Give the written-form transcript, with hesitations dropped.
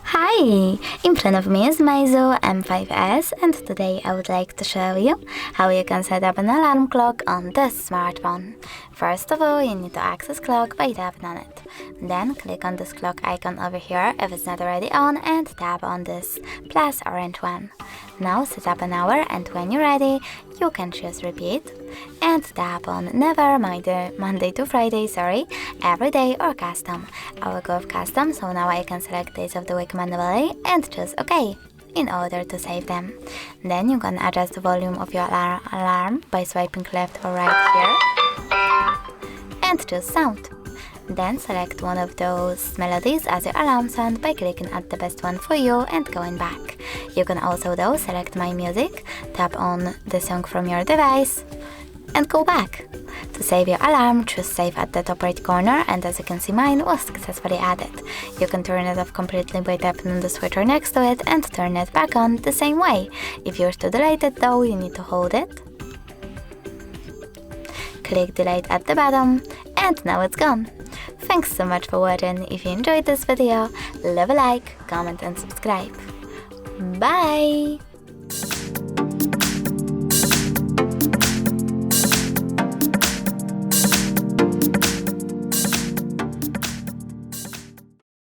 Hi! In front of me is MEIZU M5S, and today I would like to show you how you can set up an alarm clock on this smartphone. First of all, you need to access clock by tapping on it. Then click on this clock icon over here if it's not already on and tap on this plus orange one. Now set up an hour, and when you're ready, you can choose repeat and tap on never Monday to Friday, every day or custom. I will go with custom, so now I can select days of the week manually and choose OK in order to save them. Then you can adjust the volume of your alarm by swiping left or right here and choose sound. Then select one of those melodies as your alarm sound by clicking at the best one for you and going back. You can also select My Music, tap on the song from your device and go back. To save your alarm, choose Save at the top right corner, and as you can see, mine was successfully added. You can turn it off completely by tapping on the switcher next to it and turn it back on the same way. If you're to delete it though, you need to hold it, click delete at the bottom, and now it's gone. Thanks so much for watching. If you enjoyed this video, leave a like, comment and subscribe. Bye!